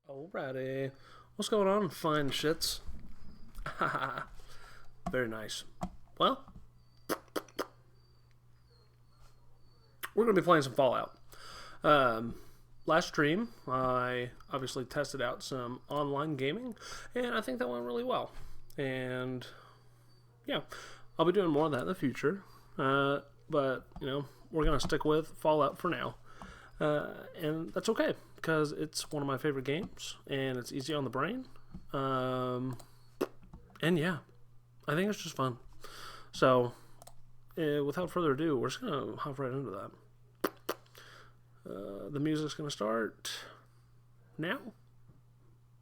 Alrighty. What's going on, fine shits? Very nice. Well, we're going to be playing some Fallout. Last stream, I obviously tested out some online gaming, and I think that went really well. And, yeah, I'll be doing more of that in the future. But, we're going to stick with Fallout for now. And that's okay, because it's one of my favorite games, and it's easy on the brain. And yeah, I think it's just fun. So, without further ado, we're just going to hop right into that. The music's going to start now.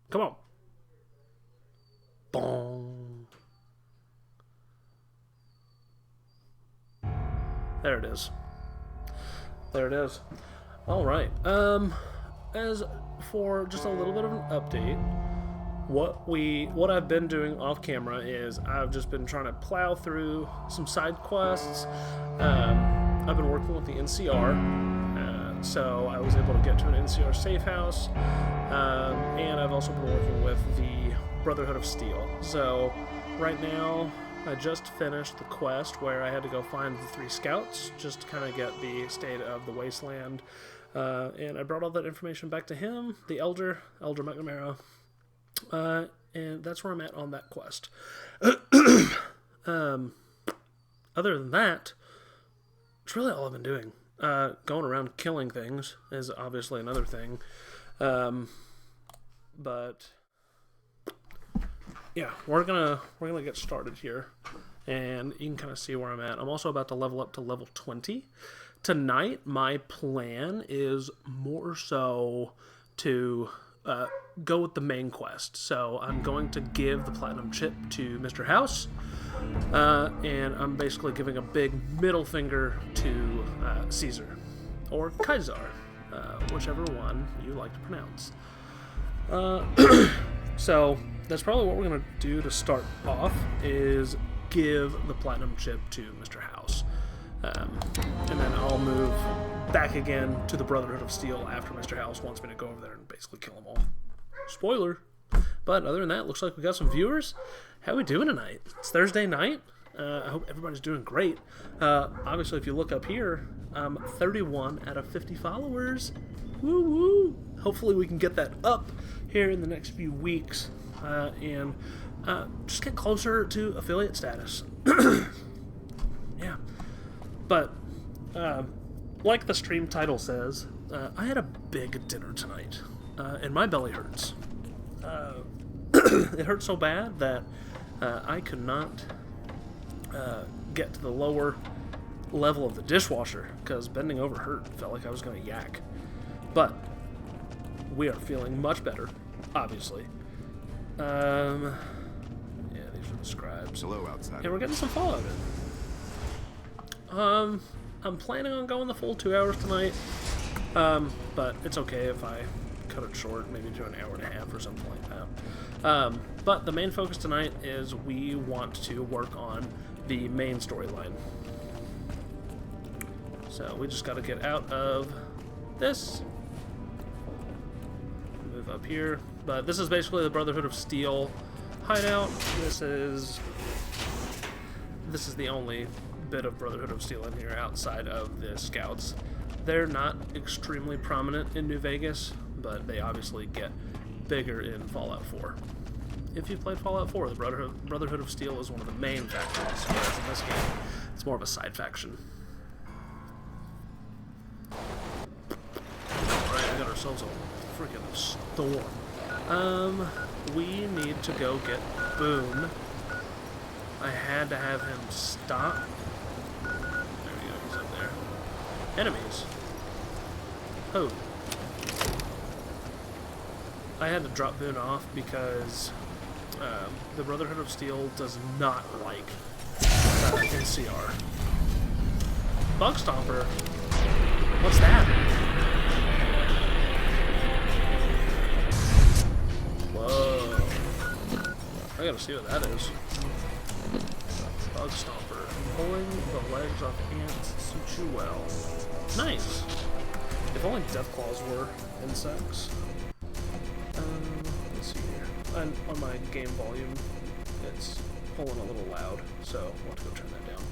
Come on. Boom. There it is. There it is. All right. As for just a little bit of an update, what I've been doing off camera is I've just been trying to plow through some side quests. I've been working with the NCR, so I was able to get to an NCR safe house, and I've also been working with the Brotherhood of Steel. So right now, I just finished the quest where I had to go find the 3 scouts just to kind of get the state of the wasteland. And I brought all that information back to him, the Elder McNamara, and that's where I'm at on that quest. Other than that, it's really all I've been doing. Going around killing things is obviously another thing. But yeah, we're gonna get started here, and you can kind of see where I'm at. I'm also about to level up to level 20. Tonight, my plan is more so to go with the main quest. So I'm going to give the platinum chip to Mr. House, and I'm basically giving a big middle finger to Caesar, or Kaiser, whichever one you like to pronounce. So that's probably what we're going to do to start off, is give the platinum chip to Mr. House. And then I'll move back again to the Brotherhood of Steel after Mr. House wants me to go over there and basically kill them all. Spoiler. But other than that, looks like we got some viewers. How we doing tonight? It's Thursday night. I hope everybody's doing great. Obviously, if you look up here, 31 out of 50 followers. Woo woo! Hopefully we can get that up here in the next few weeks, and just get closer to affiliate status. Yeah. But, like the stream title says, I had a big dinner tonight, and my belly hurts. It hurt so bad that I could not get to the lower level of the dishwasher, because bending over hurt. Felt like I was going to yak. But we are feeling much better, obviously. Yeah, these are the scribes. Hello, outside. And we're getting some Fallout in. I'm planning on going the full 2 hours tonight, but it's okay if I cut it short, maybe to an hour and a half or something like that. But the main focus tonight is we want to work on the main storyline. So we just got to get out of this, move up here. But this is basically the Brotherhood of Steel hideout. This is the only bit of Brotherhood of Steel in here outside of the scouts. They're not extremely prominent in New Vegas, but they obviously get bigger in Fallout 4. If you've played Fallout 4, the Brotherhood of Steel is one of the main factions, whereas in this game, it's more of a side faction. Alright, we got ourselves a freaking storm. We need to go get Boone. I had to have him stop. There we go, he's up there. Enemies. Oh. I had to drop Boone off because the Brotherhood of Steel does not like NCR. Bug Stomper? What's that? Whoa. I gotta see what that is. Bug Stomper. Pulling the legs off ants suits you well. Nice. If only Deathclaws were insects. on my game volume, it's pulling a little loud, so I want to go turn that down.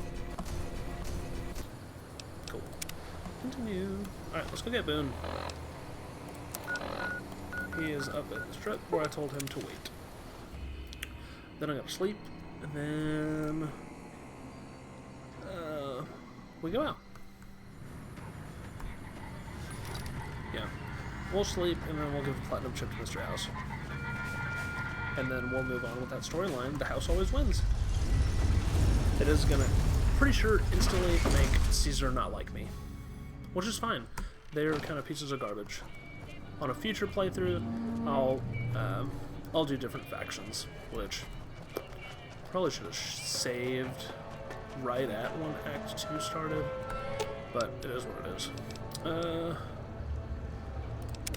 Cool. Continue. Alright, let's go get Boone. He is up at the strip where I told him to wait. Then I go to sleep, and then we go out. Yeah. We'll sleep, and then we'll give the platinum chip to Mr. House. And then we'll move on with that storyline. The house always wins. It is gonna, pretty sure, instantly make Caesar not like me. Which is fine. They're kind of pieces of garbage. On a future playthrough, I'll do different factions, which probably should have saved right at when Act 2 started, but it is what it is.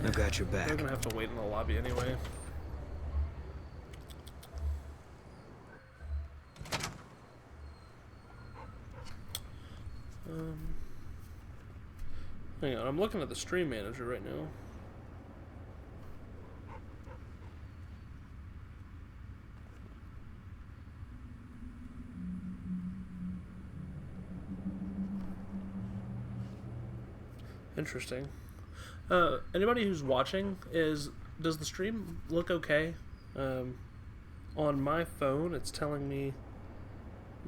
I got your back. We're gonna have to wait in the lobby anyway. Hang on, I'm looking at the stream manager right now. Interesting. Anybody who's watching, does the stream look okay? On my phone, it's telling me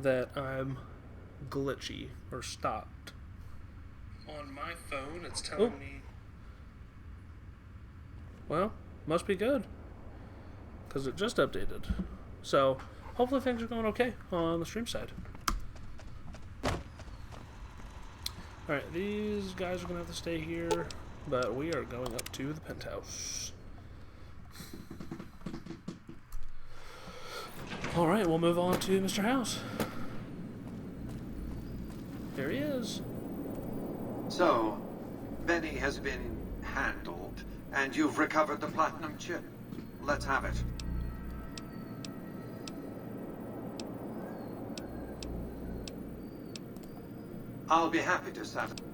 that I'm glitchy or stopped. On my phone, it's telling me... Well, must be good. Because it just updated. So, hopefully things are going okay on the stream side. Alright, these guys are going to have to stay here, but we are going up to the penthouse. Alright, we'll move on to Mr. House. There he is. So, Benny has been handled, and you've recovered the platinum chip. Let's have it. I'll be happy to satisfy.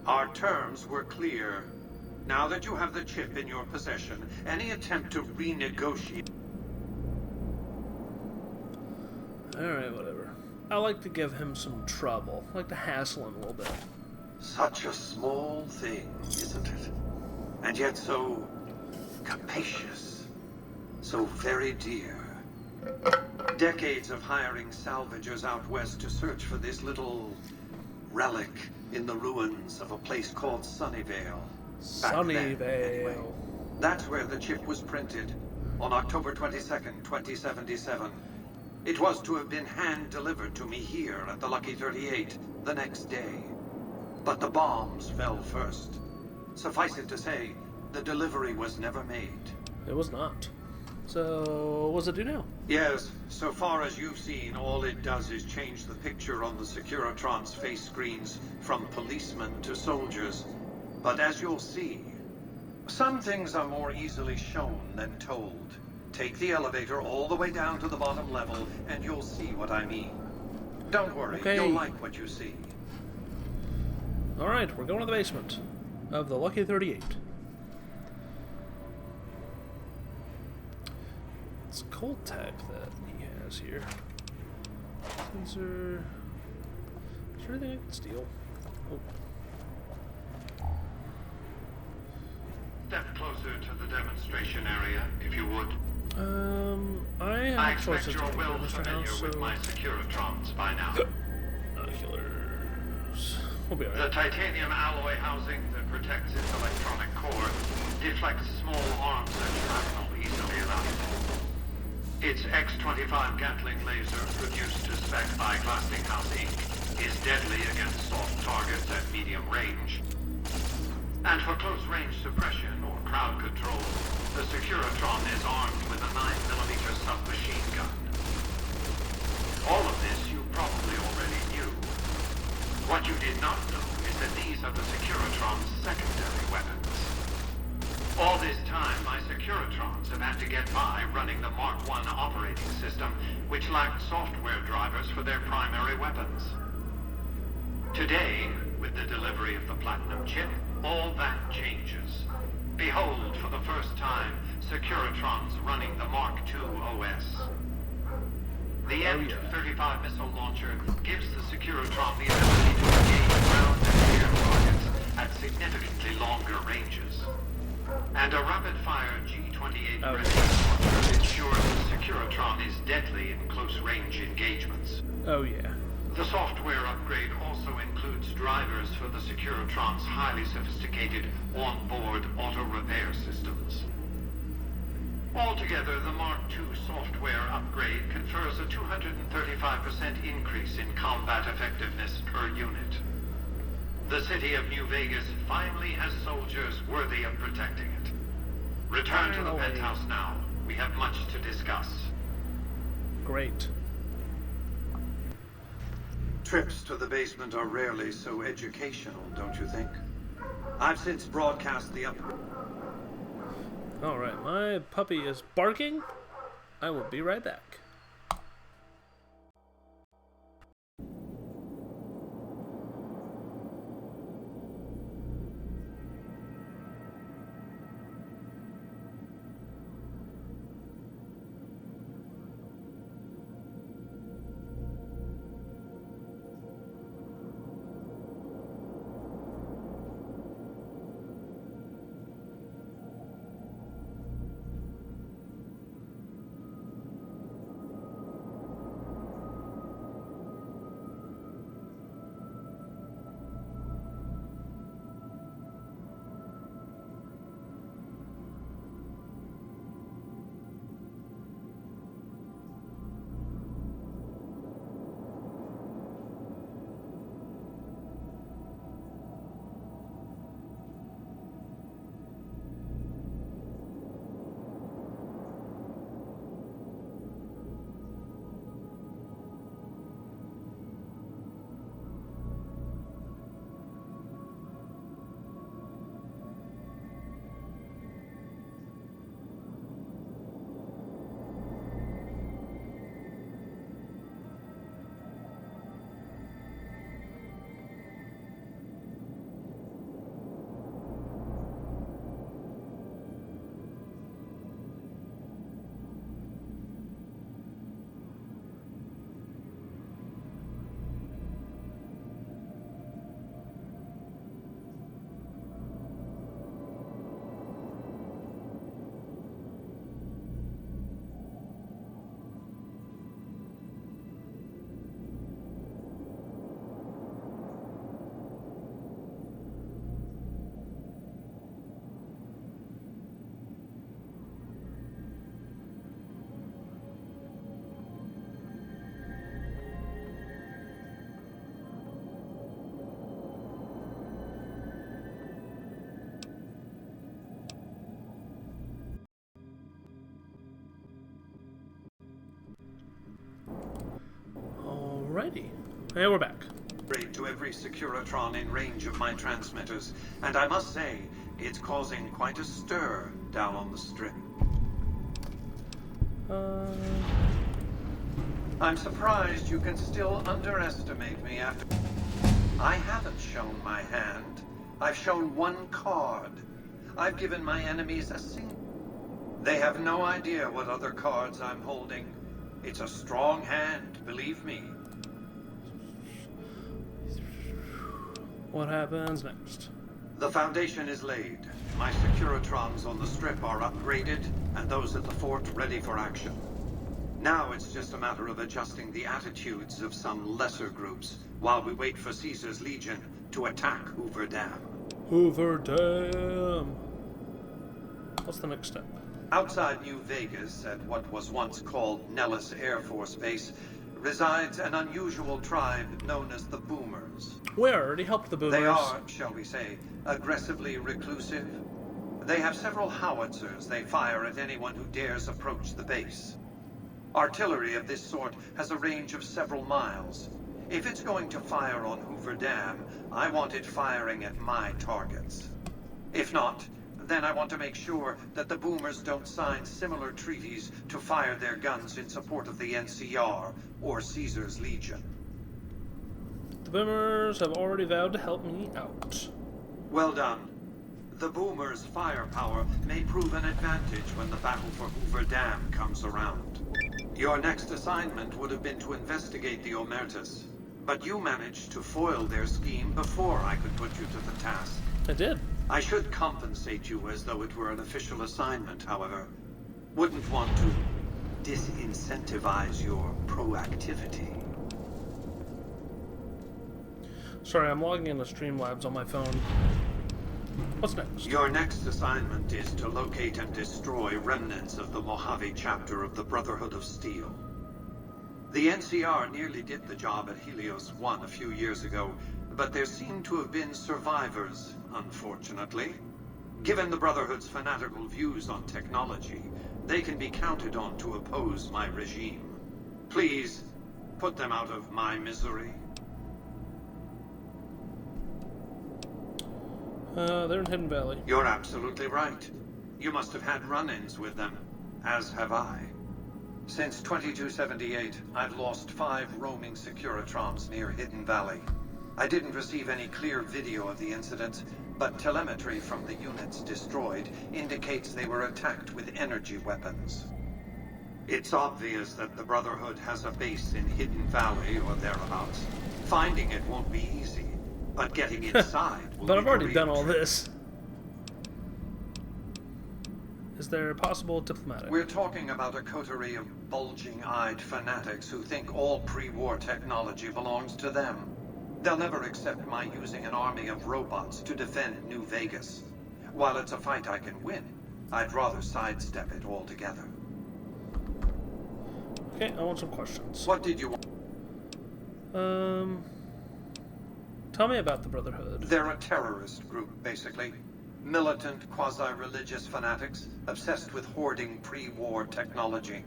Our terms were clear. Now that you have the chip in your possession, any attempt to renegotiate... Alright, whatever. I like to give him some trouble. I like to hassle him a little bit. Such a small thing, isn't it? And yet so capacious. So very dear. Decades of hiring salvagers out west to search for this little relic in the ruins of a place called Sunnyvale. Sunnyvale. Anyway. That's where the chip was printed, on October 22nd, 2077. It was to have been hand-delivered to me here at the Lucky 38 the next day. But the bombs fell first. Suffice it to say, the delivery was never made. It was not. So, what's it do now? Yes, so far as you've seen, all it does is change the picture on the Securitron's face screens from policemen to soldiers. But as you'll see, some things are more easily shown than told. Take the elevator all the way down to the bottom level, and you'll see what I mean. Don't worry, Okay. You'll like what you see. Alright, we're going to the basement of the Lucky 38. It's cold tech that he has here. Sensor. Is there anything I can steal? Oh. Step closer to the demonstration area, if you would. I I have choices expect to you're make here, well Mr. familiar House, with so... my Securitrons by now. Binoculars. We'll be The alright. titanium alloy housing that protects its electronic core deflects small arms and shrapnel easily enough. Its X-25 Gatling laser, produced to spec by Glassinghouse Inc., is deadly against soft targets at medium range. And for close-range suppression or crowd control, the Securitron is armed with a 9mm submachine gun. All of this you probably already knew. What you did not know is that these are the Securitron's secondary weapons. All this time, my Securitrons have had to get by running the Mark I operating system, which lacked software drivers for their primary weapons. Today, with the delivery of the Platinum chip, all that changes. Behold, for the first time, Securitrons running the Mark II OS. The M235 missile launcher gives the Securitron the ability to engage ground and air targets at significantly longer ranges. And a rapid-fire G-28 Grenade launcher ensures the Securitron is deadly in close-range engagements. Oh yeah. The software upgrade also includes drivers for the Securitron's highly sophisticated on-board auto-repair systems. Altogether, the Mark II software upgrade confers a 235% increase in combat effectiveness per unit. The city of New Vegas finally has soldiers worthy of protecting it. Return to the penthouse now. We have much to discuss. Great. Trips to the basement are rarely so educational, don't you think? I've since broadcast the upgrade. Alright, my puppy is barking. I will be right back. Alrighty. And we're back. To every Securitron in range of my transmitters, and I must say, it's causing quite a stir down on the strip. I'm surprised you can still underestimate me after... I haven't shown my hand. I've shown one card. I've given my enemies a single... They have no idea what other cards I'm holding. It's a strong hand, believe me. What happens next? The foundation is laid. My Securitrons on the strip are upgraded, and those at the fort ready for action. Now it's just a matter of adjusting the attitudes of some lesser groups, while we wait for Caesar's Legion to attack Hoover Dam. Hoover Dam! What's the next step? Outside New Vegas, at what was once called Nellis Air Force Base, resides an unusual tribe known as the Boomers. We already helped the Boomers. They are, shall we say, aggressively reclusive. They have several howitzers they fire at anyone who dares approach the base. Artillery of this sort has a range of several miles. If it's going to fire on Hoover Dam, I want it firing at my targets. If not, then I want to make sure that the Boomers don't sign similar treaties to fire their guns in support of the NCR or Caesar's Legion. The Boomers have already vowed to help me out. Well done. The Boomer's firepower may prove an advantage when the battle for Hoover Dam comes around. Your next assignment would have been to investigate the Omertas, but you managed to foil their scheme before I could put you to the task. I did. I should compensate you as though it were an official assignment, however. Wouldn't want to disincentivize your proactivity. Sorry, I'm logging into Streamlabs on my phone. What's next? Your next assignment is to locate and destroy remnants of the Mojave chapter of the Brotherhood of Steel. The NCR nearly did the job at Helios 1 a few years ago, but there seem to have been survivors, unfortunately. Given the Brotherhood's fanatical views on technology, they can be counted on to oppose my regime. Please, put them out of my misery. They're in Hidden Valley. You're absolutely right. You must have had run-ins with them, as have I. Since 2278, I've lost 5 roaming Securitrons near Hidden Valley. I didn't receive any clear video of the incident, but telemetry from the units destroyed indicates they were attacked with energy weapons. It's obvious that the Brotherhood has a base in Hidden Valley or thereabouts. Finding it won't be easy, but getting inside will But be I've already the done real all trick. this. Is there a possible diplomatic? We're talking about a coterie of bulging-eyed fanatics who think all pre-war technology belongs to them. They'll never accept my using an army of robots to defend New Vegas. While it's a fight I can win, I'd rather sidestep it altogether. Okay, I want some questions. What did you want? Tell me about the Brotherhood. They're a terrorist group, basically. Militant, quasi-religious fanatics, obsessed with hoarding pre-war technology.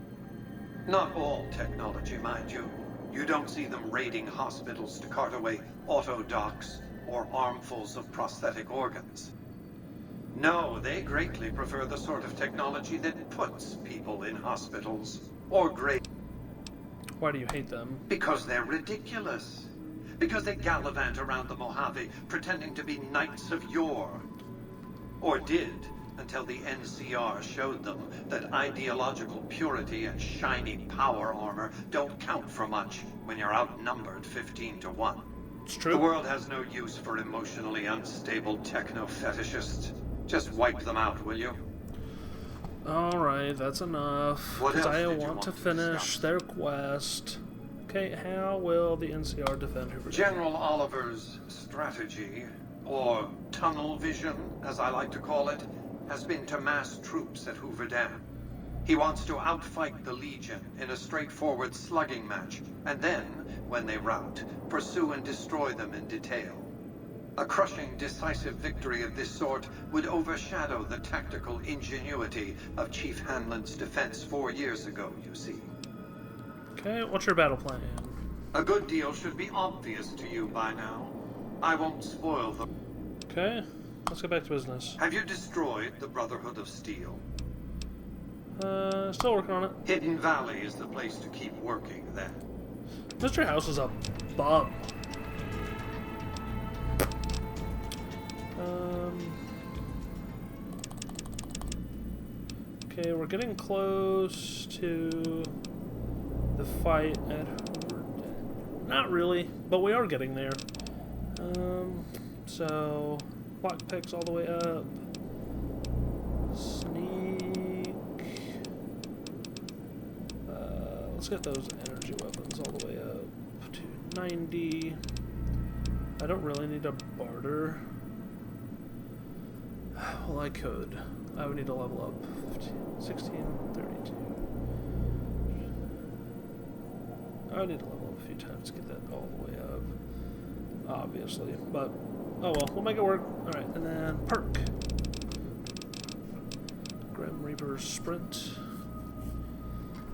Not all technology, mind you. You don't see them raiding hospitals to cart away auto docks or armfuls of prosthetic organs. No, they greatly prefer the sort of technology that puts people in hospitals or grave. Why do you hate them? Because they're ridiculous. Because they gallivant around the Mojave pretending to be knights of yore. Or did, until the NCR showed them that ideological purity and shiny power armor don't count for much when you're outnumbered 15 to 1. It's true. The world has no use for emotionally unstable techno-fetishists. Just wipe them out, will you? Alright, that's enough. What Because else I did you want want to to finish discuss? their quest. Okay, how will the NCR defend Hoover Dam? General Oliver's strategy, or tunnel vision, as I like to call it, has been to mass troops at Hoover Dam. He wants to outfight the Legion in a straightforward slugging match, and then, when they rout, pursue and destroy them in detail. A crushing, decisive victory of this sort would overshadow the tactical ingenuity of Chief Hanlon's defense 4 years ago, you see. Okay, what's your battle plan? A good deal should be obvious to you by now. I won't spoil the... Okay, let's get back to business. Have you destroyed the Brotherhood of Steel? Still working on it. Hidden Valley is the place to keep working, then. Mr. House is a bum. Okay, we're getting close to the fight at Hoover Dam. Not really, but we are getting there. So lockpicks all the way up. Sneak. Let's get those energy weapons all the way up to 90. I don't really need to barter. Well, I could. I would need to level up 15, 16, 32. I would need to level up a few times to get that all the way up. Obviously. But, oh well, we'll make it work. Alright, and then perk. Grim Reaper Sprint.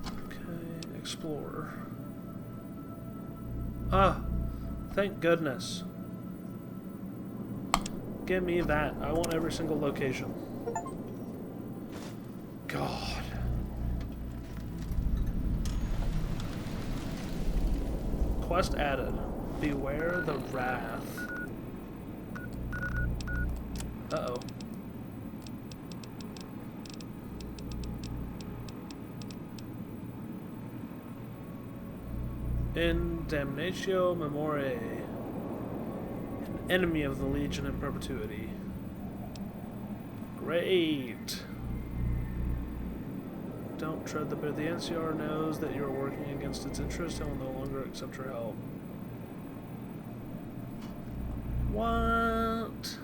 Okay, Explorer. Ah, thank goodness. Give me that. I want every single location. God. Quest added. Beware the Wrath. Uh-oh. In damnatio memoriae. An enemy of the Legion in perpetuity. Great. Don't tread the bit. The NCR knows that you're working against its interest and will no longer accept your help. What?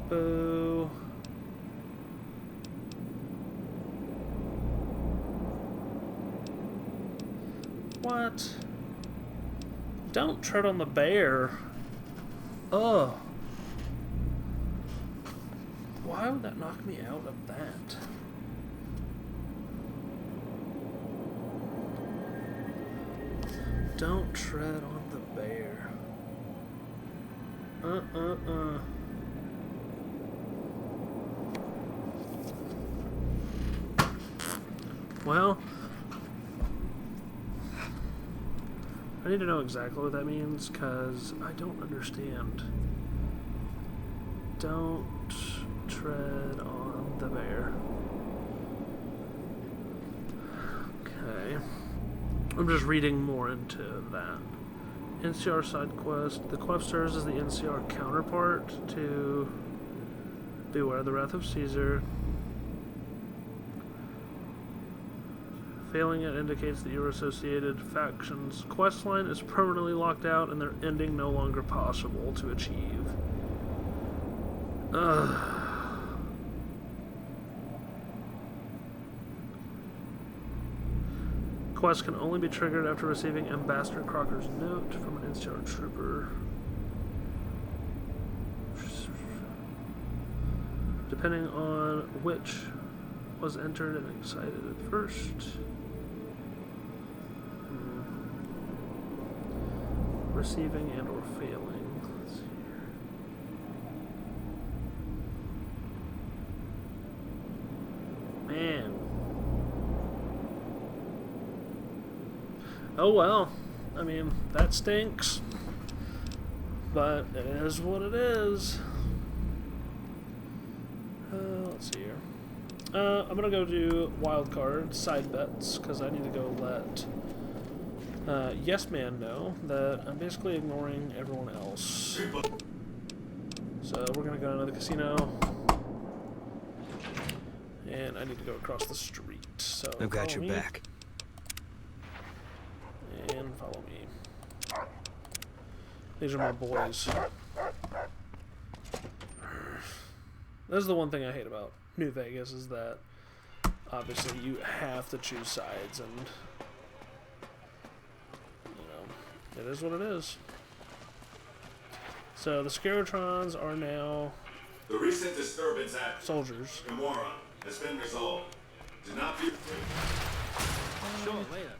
Boo. What? Don't tread on the bear. Ugh. Why would that knock me out of that? Don't tread on the bear. Well, I need to know exactly what that means, because I don't understand. Don't tread on the bear. Okay. I'm just reading more into that. NCR side quest. The quest serves as the NCR counterpart to Beware the Wrath of Caesar. Failing it indicates that your associated faction's questline is permanently locked out and their ending no longer possible to achieve. Quest can only be triggered after receiving Ambassador Crocker's note from an NCR trooper. Depending on which was entered and excited at first. Receiving and or failing. Let's see here. Man. Oh well. I mean, that stinks. But it is what it is. Let's see here. I'm gonna go do wild card side bets because I need to go let Yes Man know that I'm basically ignoring everyone else. So we're gonna go to the casino, and I need to go across the street. So I've got your me, back. and follow me. These are my boys. This is the one thing I hate about New Vegas, is that obviously you have to choose sides, and you know, it is what it is. So the Scarotrons are now The recent disturbance at soldiers. Gamora has been resolved. Do not be afraid. Sure, later.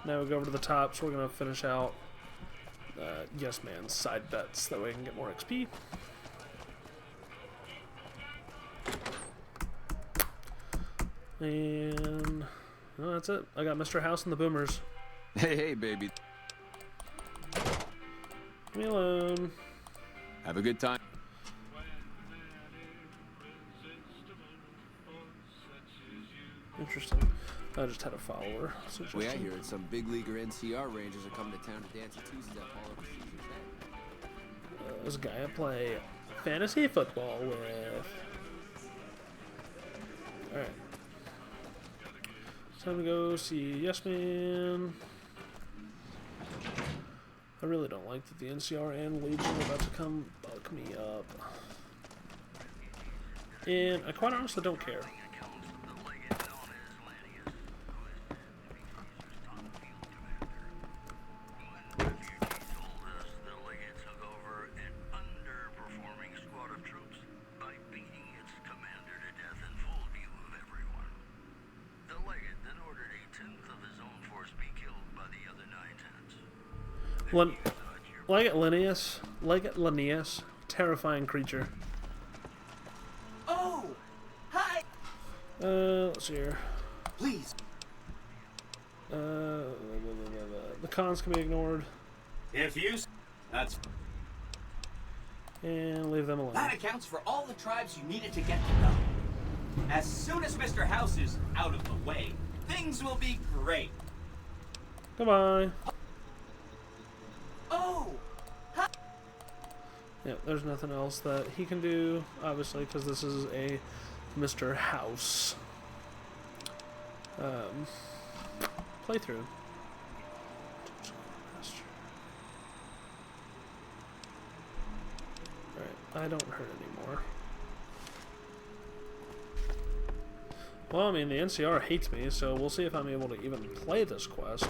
Now we go over to the top, so we're gonna finish out Yes Man's side bets, that way we can get more XP. And that's it. I got Mr. House and the Boomers. Hey, baby. Leave me alone. Have a good time. Interesting. I just had a follower. Way I hear it, some big leaguer NCR Rangers are coming to town to dance a two-step all over Caesar's head. There's a guy I play fantasy football with. Alright. Time to go see Yes Man. I really don't like that the NCR and Legion are about to come buck me up. And I quite honestly don't care. Linnaeus, terrifying creature. Oh! Hi! Let's see here. Please! The cons can be ignored. If you That's And leave them alone. that accounts for all the tribes you needed to get to know. As soon as Mr. House is out of the way, things will be great. Goodbye. Oh, Yeah, there's nothing else that he can do, obviously, because this is a Mr. House playthrough. Alright, I don't hurt anymore. Well, I mean, the NCR hates me, so we'll see if I'm able to even play this quest.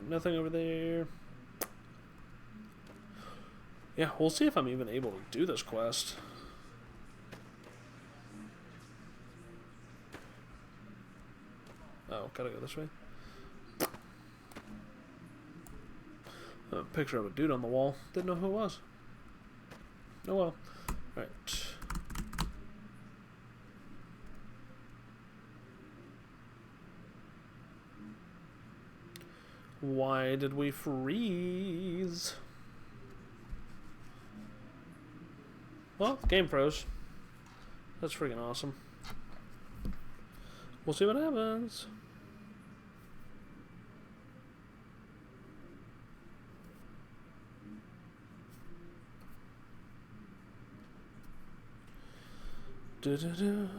Nothing over there. Yeah, we'll see if I'm even able to do this quest. Oh, gotta go this way. A picture of a dude on the wall. Didn't know who it was. Oh well. Right. Why did we freeze? Well, game froze. That's freaking awesome. We'll see what happens. Do-do-do.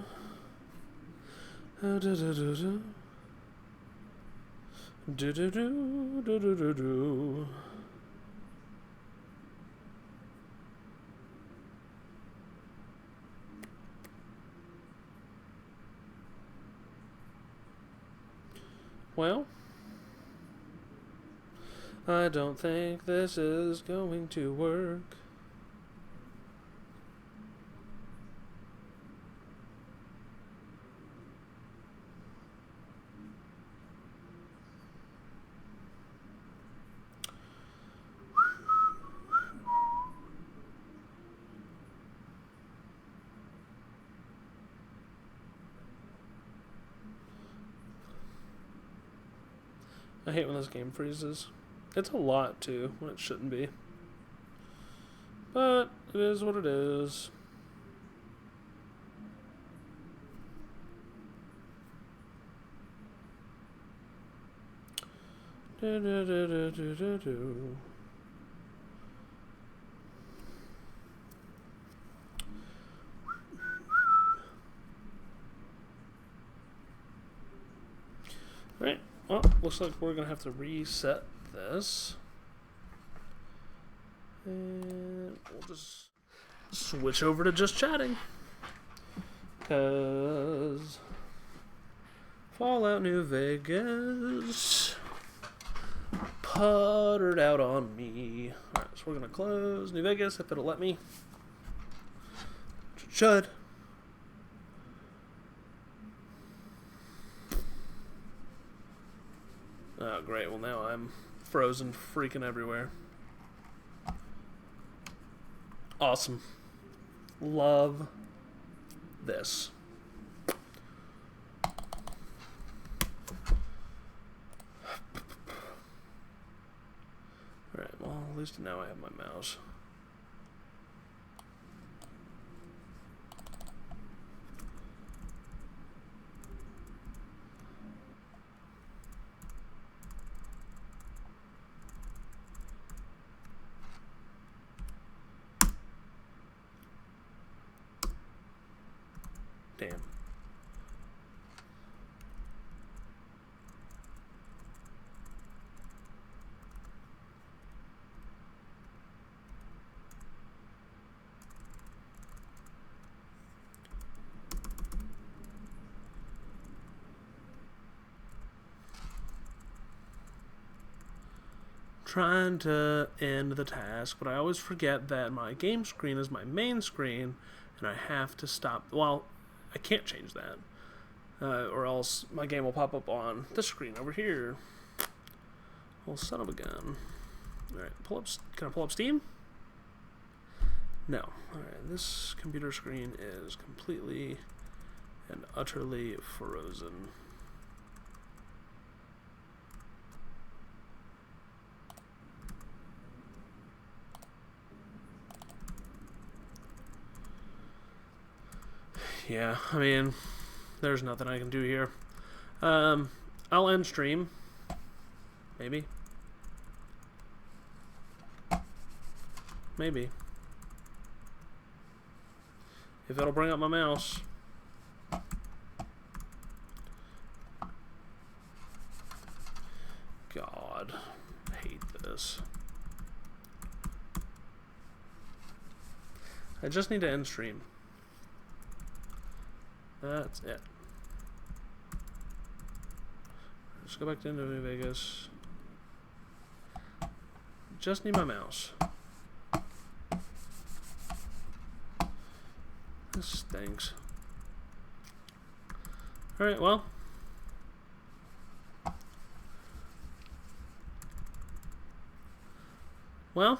Do-do-do-do-do. Do-do-do-do-do-do-do. Well, I don't think this is going to work. I hate when this game freezes. It's a lot, too, when it shouldn't be. But it is what it is. Do-do-do-do-do-do-do. Right. Well, looks like we're going to have to reset this. And we'll just switch over to just chatting. Because Fallout New Vegas puttered out on me. Alright, so we're going to close New Vegas if it'll let me. Which it should. Oh, great. Well, now I'm frozen freaking everywhere. Awesome. Love this. Alright, well, at least now I have my mouse. Damn. Trying to end the task, but I always forget that my game screen is my main screen, and I have to stop. Well, I can't change that, or else my game will pop up on this screen over here. Oh, son of a gun. Alright, pull up. Can I pull up Steam? No. Alright, this computer screen is completely and utterly frozen. Yeah, I mean, there's nothing I can do here. I'll end stream. Maybe. Maybe. If it'll bring up my mouse. God, I hate this. I just need to end stream. That's it. Just go back to New Vegas. Just need my mouse. This stinks. Alright, well. Well,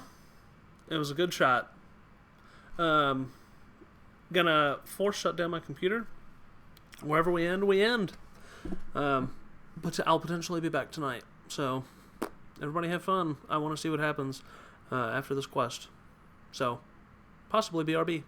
it was a good shot. Gonna force shut down my computer. Wherever we end, we end. But I'll potentially be back tonight. So, everybody have fun. I want to see what happens after this quest. So, possibly BRB.